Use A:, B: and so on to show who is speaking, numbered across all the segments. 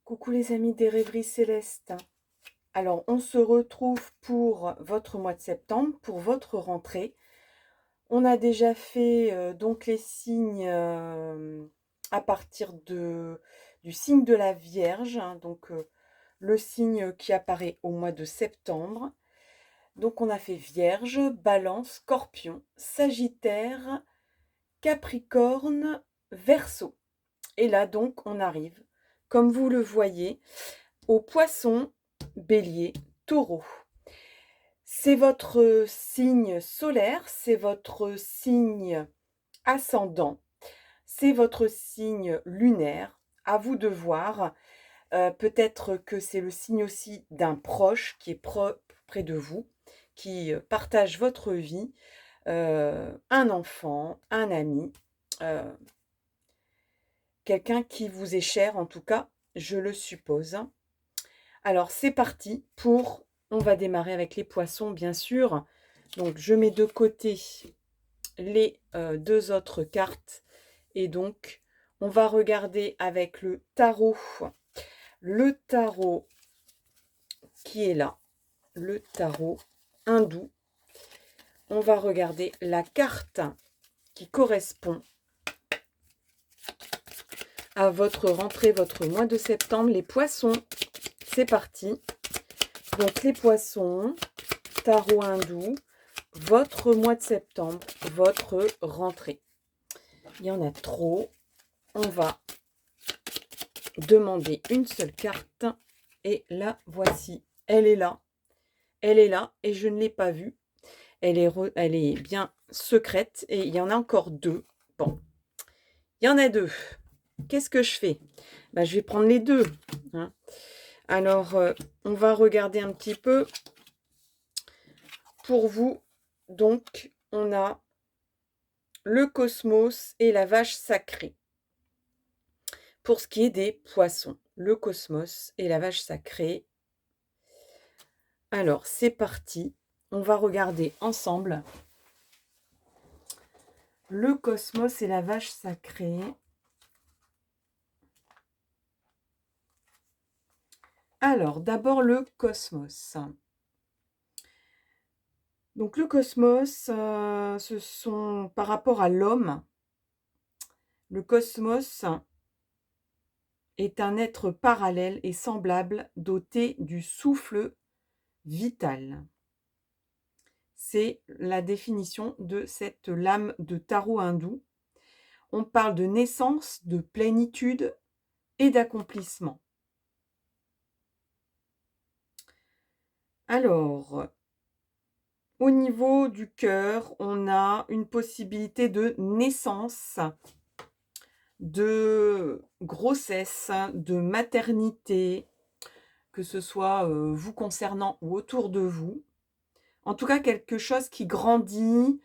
A: Coucou les amis des rêveries célestes. Alors, on se retrouve pour votre mois de septembre, pour votre rentrée. On a déjà fait donc les signes à partir du signe de la Vierge, hein, donc le signe qui apparaît au mois de septembre. Donc, on a fait Vierge, Balance, Scorpion, Sagittaire, Capricorne, Verseau. Et là, donc, on arrive, comme vous le voyez, au Poisson, Bélier, Taureau. C'est votre signe solaire, c'est votre signe ascendant, c'est votre signe lunaire. À vous de voir. Peut-être que c'est le signe aussi d'un proche qui est près de vous, qui partage votre vie, un enfant, un ami, euh, quelqu'un qui vous est cher en tout cas, je le suppose. Alors c'est parti on va démarrer avec les poissons bien sûr. Donc je mets de côté les deux autres cartes et donc on va regarder avec le tarot. Le tarot qui est là, le tarot hindou. On va regarder la carte qui correspond à votre rentrée, votre mois de septembre. Les poissons, c'est parti. Donc les poissons, tarot hindou, votre mois de septembre, votre rentrée. Il y en a trop. On va demander une seule carte. Et la voici. Elle est là. Elle est là et je ne l'ai pas vue. Elle est bien secrète. Et il y en a encore deux. Bon. Il y en a deux. Qu'est-ce que je fais? Je vais prendre les deux. Hein. Alors, on va regarder un petit peu. Pour vous, donc, on a le cosmos et la vache sacrée. Pour ce qui est des poissons, le cosmos et la vache sacrée. Alors, c'est parti. On va regarder ensemble le cosmos et la vache sacrée. Alors, d'abord le cosmos. Donc, le cosmos, ce sont par rapport à l'homme. Le cosmos est un être parallèle et semblable, doté du souffle vital. C'est la définition de cette lame de tarot hindou. On parle de naissance, de plénitude et d'accomplissement. Alors, au niveau du cœur, on a une possibilité de naissance, de grossesse, de maternité, que ce soit vous concernant ou autour de vous. En tout cas, quelque chose qui grandit,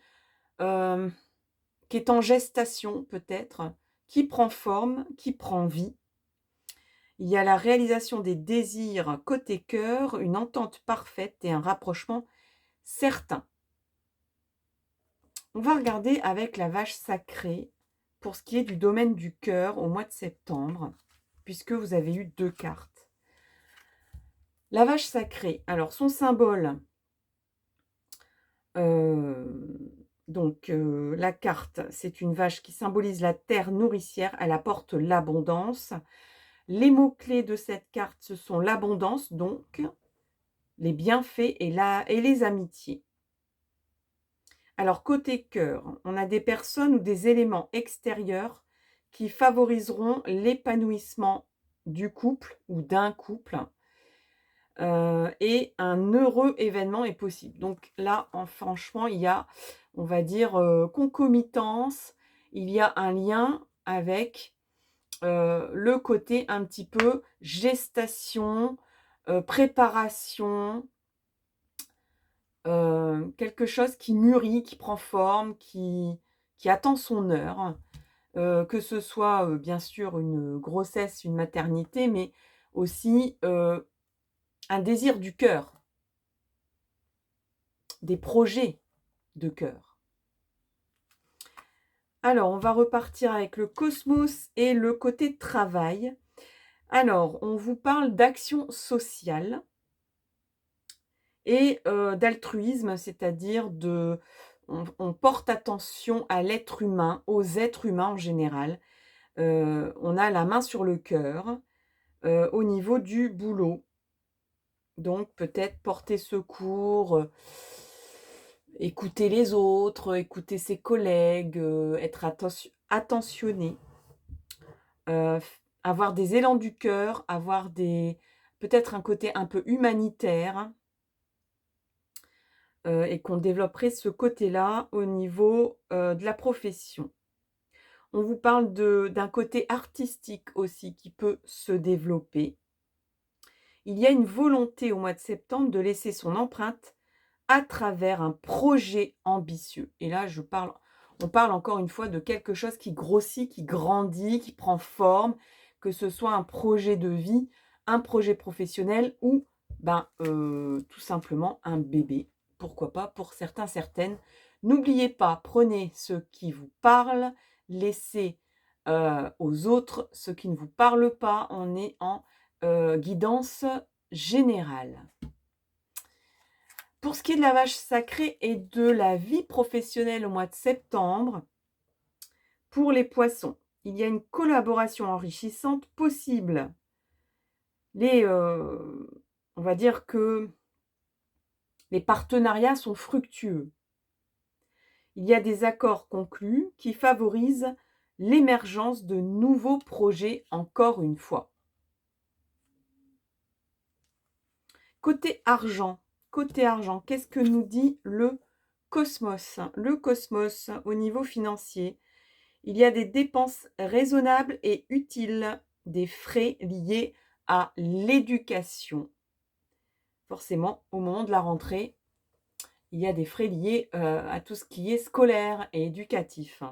A: qui est en gestation peut-être, qui prend forme, qui prend vie. Il y a la réalisation des désirs côté cœur, une entente parfaite et un rapprochement certain. On va regarder avec la vache sacrée pour ce qui est du domaine du cœur au mois de septembre, puisque vous avez eu deux cartes. La vache sacrée, alors son symbole, la carte, c'est une vache qui symbolise la terre nourricière, elle apporte l'abondance. Les mots-clés de cette carte, ce sont l'abondance, donc les bienfaits et les amitiés. Alors, côté cœur, on a des personnes ou des éléments extérieurs qui favoriseront l'épanouissement du couple ou d'un couple. Et un heureux événement est possible. Donc là, franchement, il y a, on va dire, concomitance. Il y a un lien avec le côté un petit peu gestation, préparation, quelque chose qui mûrit, qui prend forme, qui attend son heure. Que ce soit bien sûr une grossesse, une maternité, mais aussi un désir du cœur, des projets de cœur. Alors, on va repartir avec le cosmos et le côté travail. Alors, on vous parle d'action sociale et d'altruisme, c'est-à-dire on porte attention à l'être humain, aux êtres humains en général. On a la main sur le cœur, au niveau du boulot. Donc peut-être porter secours, écouter les autres, écouter ses collègues, être attentionné, avoir des élans du cœur, avoir peut-être un côté un peu humanitaire, et qu'on développerait ce côté-là au niveau, de la profession. On vous parle d'un côté artistique aussi qui peut se développer. Il y a une volonté au mois de septembre de laisser son empreinte à travers un projet ambitieux. Et là, on parle encore une fois de quelque chose qui grossit, qui grandit, qui prend forme, que ce soit un projet de vie, un projet professionnel ou tout simplement un bébé. Pourquoi pas pour certains, certaines. N'oubliez pas, prenez ce qui vous parle, laissez aux autres ce qui ne vous parle pas. On est en guidance générale. Pour ce qui est de la vache sacrée et de la vie professionnelle au mois de septembre, pour les poissons, il y a une collaboration enrichissante possible. On va dire que les partenariats sont fructueux. Il y a des accords conclus qui favorisent l'émergence de nouveaux projets encore une fois. Côté argent, qu'est-ce que nous dit le cosmos? Le cosmos, au niveau financier, il y a des dépenses raisonnables et utiles, des frais liés à l'éducation. Forcément, au moment de la rentrée, il y a des frais liés à tout ce qui est scolaire et éducatif.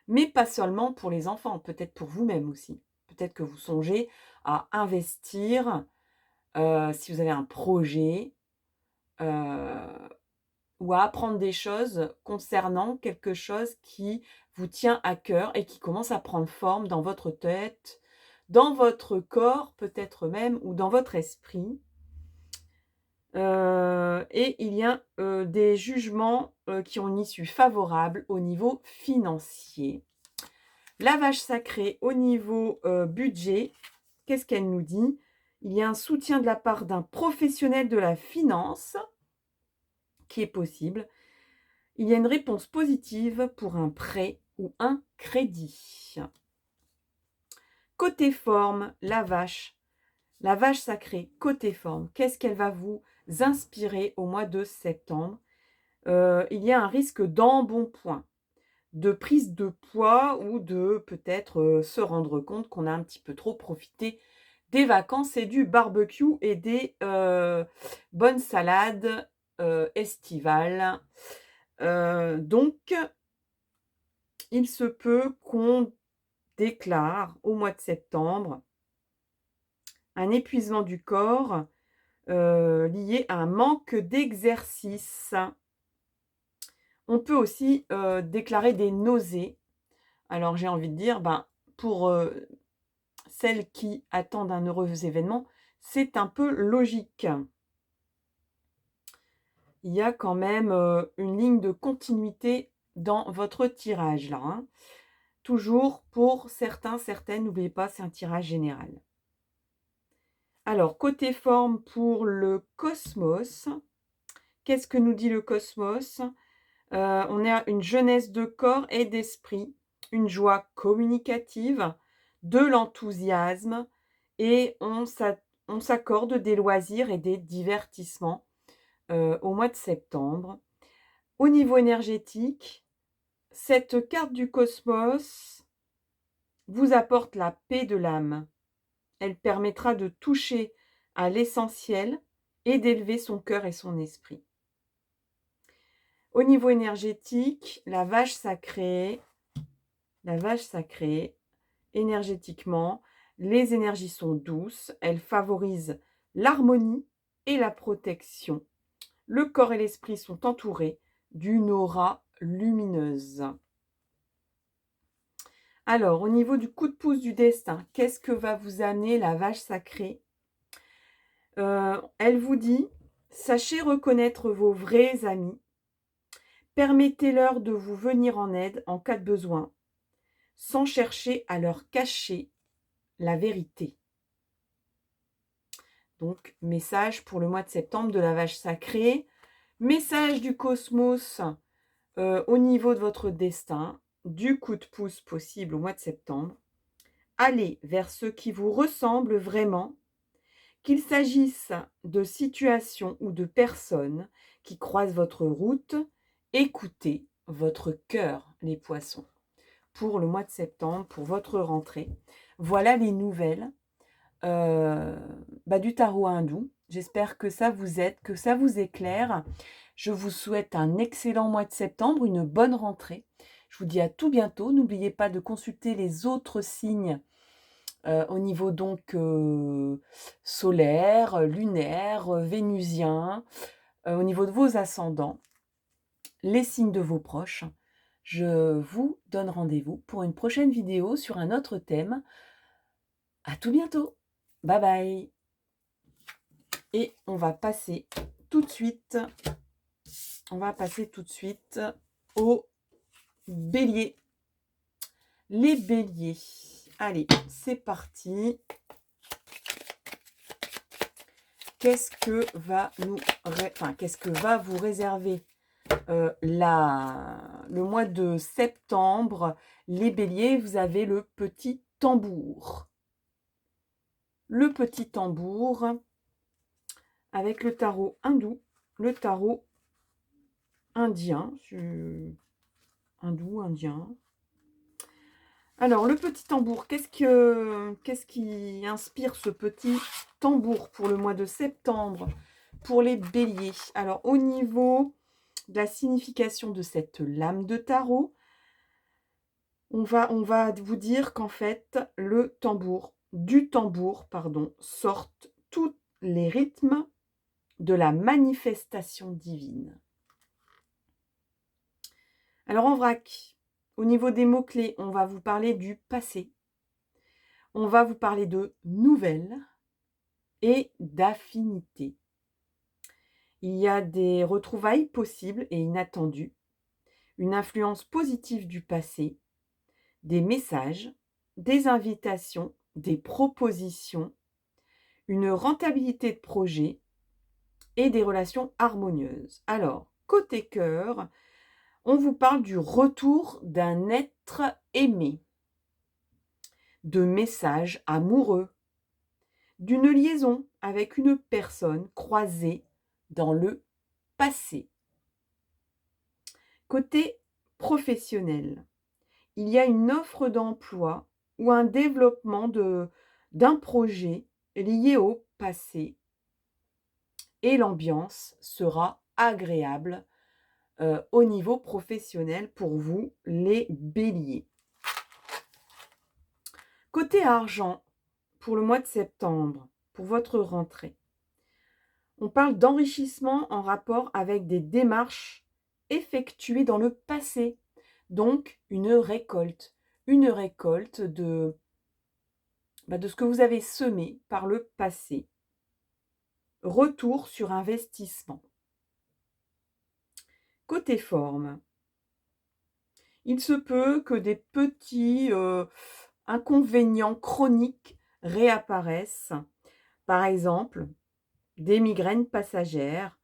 A: Mais pas seulement pour les enfants, peut-être pour vous-même aussi. Peut-être que vous songez à investir, si vous avez un projet, ou à apprendre des choses concernant quelque chose qui vous tient à cœur et qui commence à prendre forme dans votre tête, dans votre corps peut-être même, ou dans votre esprit. Et il y a des jugements qui ont une issue favorable au niveau financier. La vache sacrée au niveau budget, qu'est-ce qu'elle nous dit? Il y a un soutien de la part d'un professionnel de la finance qui est possible. Il y a une réponse positive pour un prêt ou un crédit. Côté forme, la vache sacrée, côté forme, qu'est-ce qu'elle va vous inspirer au mois de septembre? Il y a un risque d'embonpoint, de prise de poids ou de peut-être se rendre compte qu'on a un petit peu trop profité des vacances et du barbecue et des bonnes salades estivales. Donc, il se peut qu'on déclare au mois de septembre un épuisement du corps lié à un manque d'exercice. On peut aussi déclarer des nausées. Alors j'ai envie de dire, pour celles qui attendent un heureux événement, c'est un peu logique. Il y a quand même une ligne de continuité dans votre tirage là, hein. Toujours pour certains, certaines, n'oubliez pas, c'est un tirage général. Alors, côté forme pour le cosmos, qu'est-ce que nous dit le cosmos? On a une jeunesse de corps et d'esprit, une joie communicative, de l'enthousiasme et on s'accorde des loisirs et des divertissements au mois de septembre. Au niveau énergétique, cette carte du cosmos vous apporte la paix de l'âme. Elle permettra de toucher à l'essentiel et d'élever son cœur et son esprit. Au niveau énergétique, la vache sacrée, énergétiquement, les énergies sont douces, elles favorisent l'harmonie et la protection. Le corps et l'esprit sont entourés d'une aura lumineuse. Alors, au niveau du coup de pouce du destin, qu'est-ce que va vous amener la vache sacrée? Elle vous dit: «Sachez reconnaître vos vrais amis, permettez-leur de vous venir en aide en cas de besoin, sans chercher à leur cacher la vérité». Donc, message pour le mois de septembre de la vache sacrée. Message du cosmos, au niveau de votre destin, du coup de pouce possible au mois de septembre. Allez vers ceux qui vous ressemblent vraiment, qu'il s'agisse de situations ou de personnes qui croisent votre route. Écoutez votre cœur, les poissons, pour le mois de septembre, pour votre rentrée. Voilà les nouvelles du tarot hindou. J'espère que ça vous aide, que ça vous éclaire. Je vous souhaite un excellent mois de septembre, une bonne rentrée. Je vous dis à tout bientôt. N'oubliez pas de consulter les autres signes au niveau donc solaire, lunaire, vénusien, au niveau de vos ascendants, les signes de vos proches. Je vous donne rendez-vous pour une prochaine vidéo sur un autre thème. À tout bientôt. Bye bye. Et on va passer tout de suite aux béliers. Les béliers. Allez, c'est parti. Qu'est-ce que va vous réserver le mois de septembre? Les béliers, vous avez le petit tambour. Le petit tambour avec le tarot hindou, le tarot indien, hindou, indien. Alors, le petit tambour, qu'est-ce qui inspire ce petit tambour pour le mois de septembre pour les béliers? Alors, au niveau de la signification de cette lame de tarot, on va vous dire qu'en fait, du tambour, sortent tous les rythmes de la manifestation divine. Alors, en vrac, au niveau des mots-clés, on va vous parler du passé. On va vous parler de nouvelles et d'affinités. Il y a des retrouvailles possibles et inattendues, une influence positive du passé, des messages, des invitations, des propositions, une rentabilité de projet et des relations harmonieuses. Alors, côté cœur, on vous parle du retour d'un être aimé, de messages amoureux, d'une liaison avec une personne croisée dans le passé. Côté professionnel, il y a une offre d'emploi ou un développement d'un projet lié au passé et l'ambiance sera agréable au niveau professionnel pour vous, les béliers. Côté argent, pour le mois de septembre, pour votre rentrée, on parle d'enrichissement en rapport avec des démarches effectuées dans le passé. Donc, une récolte de ce que vous avez semé par le passé. Retour sur investissement. Côté forme, il se peut que des petits inconvénients chroniques réapparaissent. Par exemple, des migraines passagères.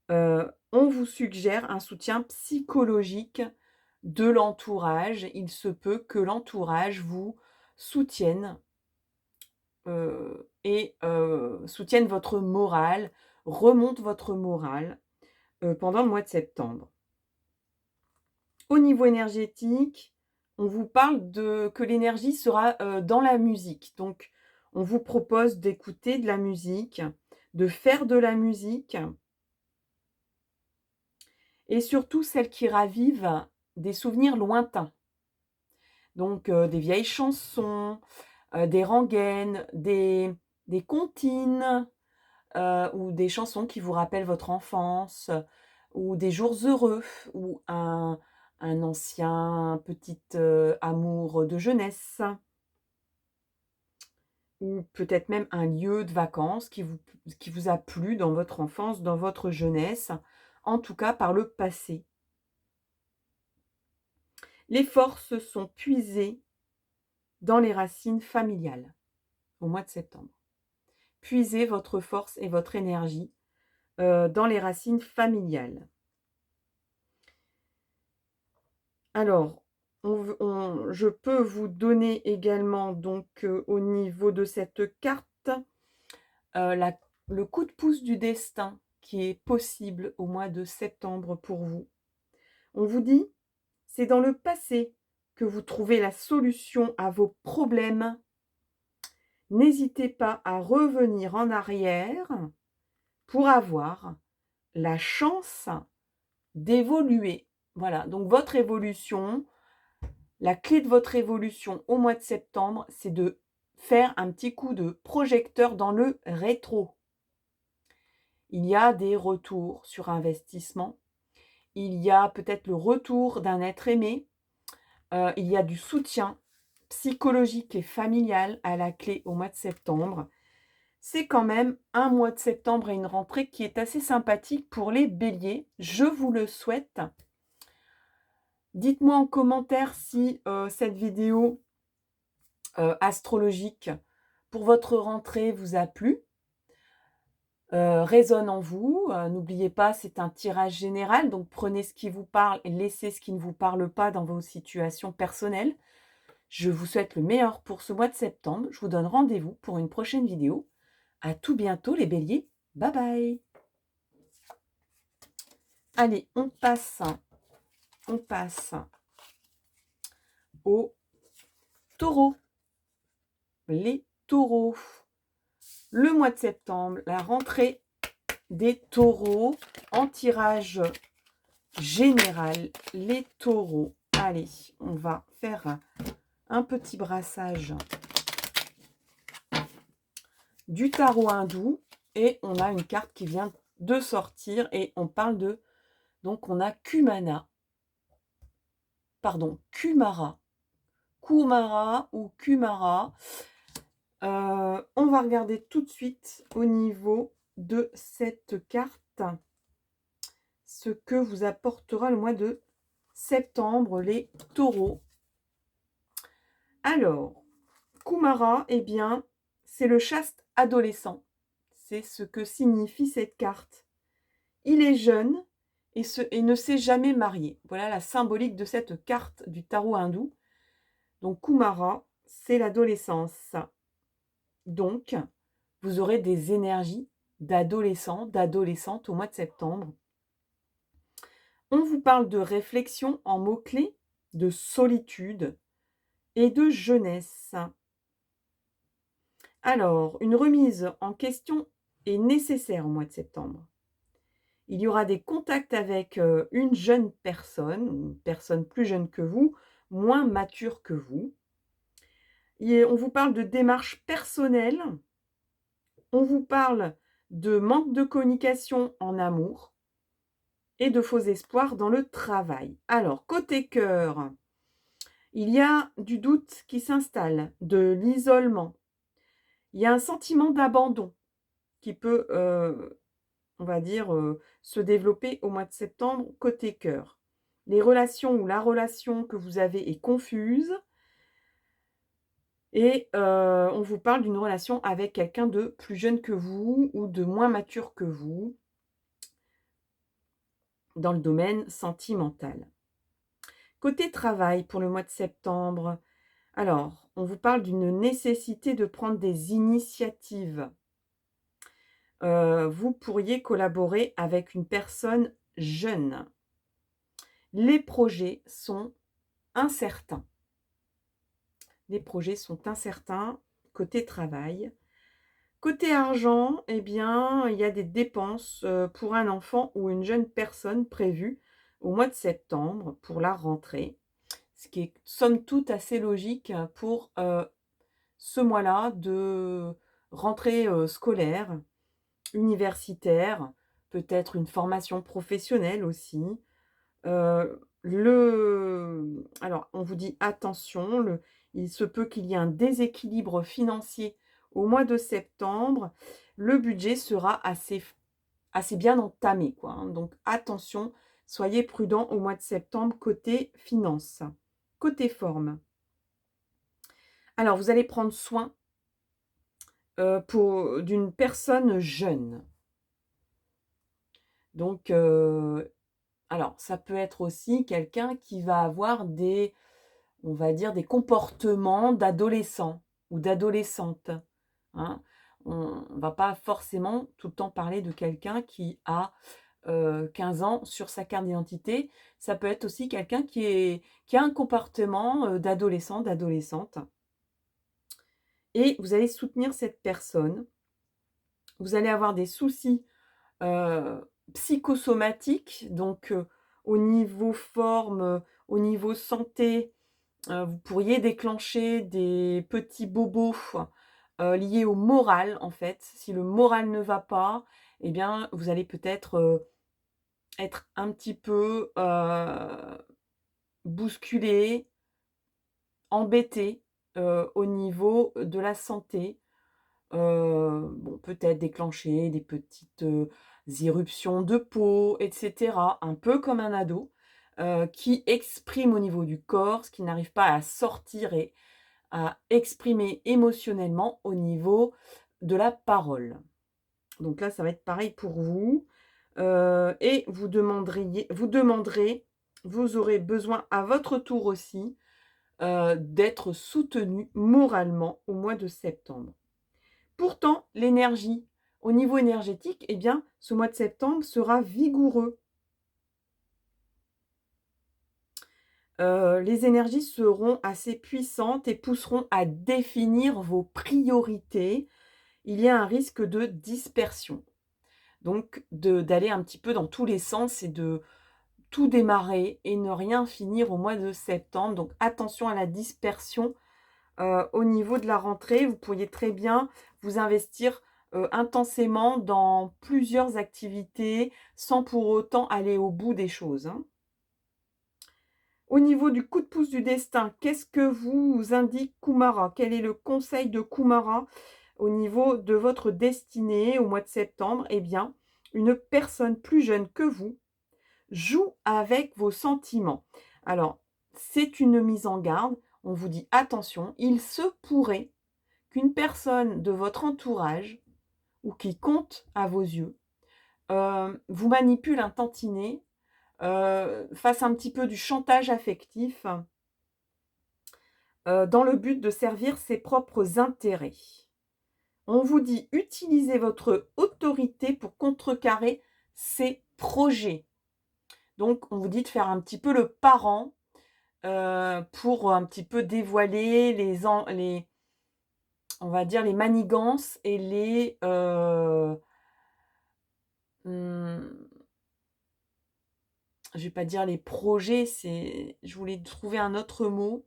A: On vous suggère un soutien psychologique de l'entourage. Il se peut que l'entourage vous soutienne soutienne votre morale, remonte votre morale pendant le mois de septembre. Au niveau énergétique, on vous parle que l'énergie sera dans la musique. Donc, on vous propose d'écouter de la musique, de faire de la musique, et surtout celle qui ravive des souvenirs lointains. Donc, des vieilles chansons, des rengaines, des comptines, ou des chansons qui vous rappellent votre enfance, ou des jours heureux, ou un un ancien petit amour de jeunesse, ou peut-être même un lieu de vacances qui vous a plu dans votre enfance, dans votre jeunesse, en tout cas par le passé. Les forces sont puisées dans les racines familiales au mois de septembre. Puisez votre force et votre énergie dans les racines familiales. Alors, je peux vous donner également, donc, au niveau de cette carte, le coup de pouce du destin qui est possible au mois de septembre pour vous. On vous dit, c'est dans le passé que vous trouvez la solution à vos problèmes. N'hésitez pas à revenir en arrière pour avoir la chance d'évoluer. Voilà, donc votre évolution, la clé de votre évolution au mois de septembre, c'est de faire un petit coup de projecteur dans le rétro. Il y a des retours sur investissement, il y a peut-être le retour d'un être aimé, il y a du soutien psychologique et familial à la clé au mois de septembre. C'est quand même un mois de septembre et une rentrée qui est assez sympathique pour les béliers. Je vous le souhaite. Dites-moi en commentaire si cette vidéo astrologique pour votre rentrée vous a plu, résonne en vous. N'oubliez pas, c'est un tirage général, donc prenez ce qui vous parle et laissez ce qui ne vous parle pas dans vos situations personnelles. Je vous souhaite le meilleur pour ce mois de septembre. Je vous donne rendez-vous pour une prochaine vidéo. À tout bientôt les béliers. Bye bye. Allez, on passe aux taureaux. Les taureaux. Le mois de septembre, la rentrée des taureaux en tirage général. Les taureaux. Allez, on va faire un petit brassage du tarot hindou et on a une carte qui vient de sortir et on parle de, donc on a Kumara, ou Kumara. On va regarder tout de suite au niveau de cette carte ce que vous apportera le mois de septembre, les taureaux. Alors, Kumara, eh bien, c'est le chaste adolescent. C'est ce que signifie cette carte. Il est jeune et ne s'est jamais marié. Voilà la symbolique de cette carte du tarot hindou. Donc, Kumara, c'est l'adolescence. Donc, vous aurez des énergies d'adolescent, d'adolescente au mois de septembre. On vous parle de réflexion en mots-clés, de solitude et de jeunesse. Alors, une remise en question est nécessaire au mois de septembre. Il y aura des contacts avec une jeune personne, une personne plus jeune que vous, moins mature que vous. Et on vous parle de démarche personnelle. On vous parle de manque de communication en amour et de faux espoirs dans le travail. Alors, côté cœur, il y a du doute qui s'installe, de l'isolement. Il y a un sentiment d'abandon qui peut, on va dire, se développer au mois de septembre côté cœur. Les relations ou la relation que vous avez est confuse. Et on vous parle d'une relation avec quelqu'un de plus jeune que vous ou de moins mature que vous dans le domaine sentimental. Côté travail pour le mois de septembre, alors, on vous parle d'une nécessité de prendre des initiatives. Vous pourriez collaborer avec une personne jeune. Les projets sont incertains. Les projets sont incertains côté travail. Côté argent, eh bien, il y a des dépenses pour un enfant ou une jeune personne prévues au mois de septembre pour la rentrée. Ce qui est somme toute assez logique pour ce mois-là de rentrée scolaire, universitaire, peut-être une formation professionnelle aussi. Alors, on vous dit attention, il se peut qu'il y ait un déséquilibre financier au mois de septembre. Le budget sera assez bien entamé, quoi, hein. Donc attention, soyez prudent au mois de septembre côté finances. Côté forme, alors vous allez prendre soin, d'une personne jeune. Donc, alors ça peut être aussi quelqu'un qui va avoir on va dire, des comportements d'adolescent ou d'adolescente, hein. On ne va pas forcément tout le temps parler de quelqu'un qui a 15 ans sur sa carte d'identité. Ça peut être aussi quelqu'un qui a un comportement, d'adolescent, d'adolescente, et vous allez soutenir cette personne. Vous allez avoir des soucis, psychosomatiques, donc au niveau forme, au niveau santé, vous pourriez déclencher des petits bobos, liés au moral, en fait. Si le moral ne va pas, eh bien, vous allez peut-être, être un petit peu, bousculé, embêté, au niveau de la santé. Bon, peut-être déclencher des petites, éruptions de peau et cetera, un peu comme un ado, qui exprime au niveau du corps ce qu'il n'arrive pas à sortir et à exprimer émotionnellement au niveau de la parole. Donc là, ça va être pareil pour vous, et vous aurez besoin à votre tour aussi, d'être soutenu moralement au mois de septembre. Pourtant, au niveau énergétique, eh bien, ce mois de septembre sera vigoureux. Les énergies seront assez puissantes et pousseront à définir vos priorités. Il y a un risque de dispersion, donc d'aller un petit peu dans tous les sens et de tout démarrer et ne rien finir au mois de septembre. Donc attention à la dispersion, au niveau de la rentrée. Vous pourriez très bien vous investir, intensément dans plusieurs activités sans pour autant aller au bout des choses, hein. Au niveau du coup de pouce du destin, qu'est-ce que vous indique Kumara? Quel est le conseil de Kumara au niveau de votre destinée au mois de septembre? Eh bien, une personne plus jeune que vous joue avec vos sentiments. Alors, c'est une mise en garde. On vous dit attention, il se pourrait qu'une personne de votre entourage ou qui compte à vos yeux, vous manipule un tantinet, fasse un petit peu du chantage affectif, dans le but de servir ses propres intérêts. On vous dit: utilisez votre autorité pour contrecarrer ses projets. Donc on vous dit de faire un petit peu le parent, pour un petit peu dévoiler on va dire les manigances et mmh, je vais pas dire les projets, je voulais trouver un autre mot.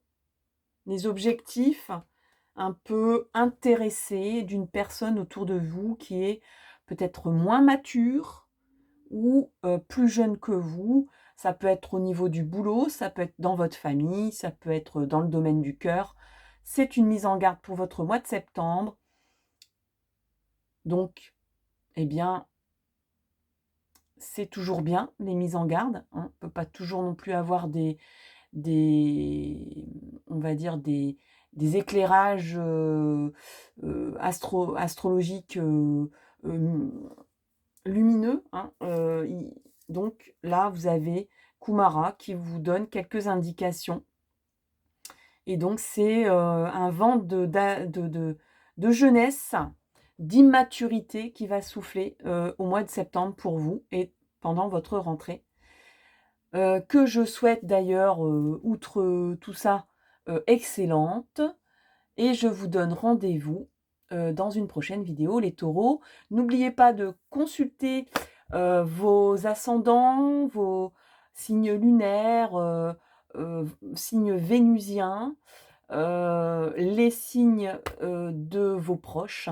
A: Les objectifs un peu intéressés d'une personne autour de vous qui est peut-être moins mature ou plus jeune que vous. Ça peut être au niveau du boulot, ça peut être dans votre famille, ça peut être dans le domaine du cœur. C'est une mise en garde pour votre mois de septembre. Donc, eh bien, c'est toujours bien les mises en garde, hein. On ne peut pas toujours non plus avoir des on va dire des éclairages, astrologiques, hem, lumineux, hein. Donc là, vous avez Kumara qui vous donne quelques indications, et donc c'est, un vent de jeunesse, d'immaturité qui va souffler, au mois de septembre pour vous et pendant votre rentrée. Que je souhaite d'ailleurs, outre tout ça, excellente, et je vous donne rendez-vous, dans une prochaine vidéo les taureaux. N'oubliez pas de consulter, vos ascendants, vos signes lunaires, signes vénusiens, les signes, de vos proches.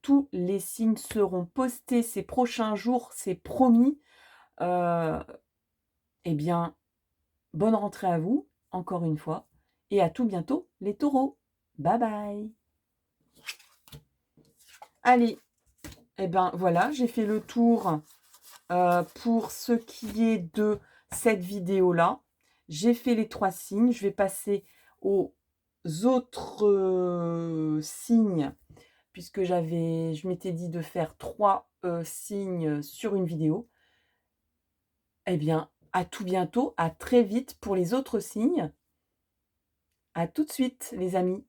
A: Tous les signes seront postés ces prochains jours, c'est promis. Heu eh bien, bonne rentrée à vous, encore une fois, et à tout bientôt les taureaux. Bye bye. Allez, et ben voilà, j'ai fait le tour pour ce qui est de cette vidéo-là. J'ai fait les 3 signes. Je vais passer aux autres signes, puisque je m'étais dit de faire 3 signes sur une vidéo. Eh bien, à tout bientôt, à très vite pour les autres signes. À tout de suite, les amis.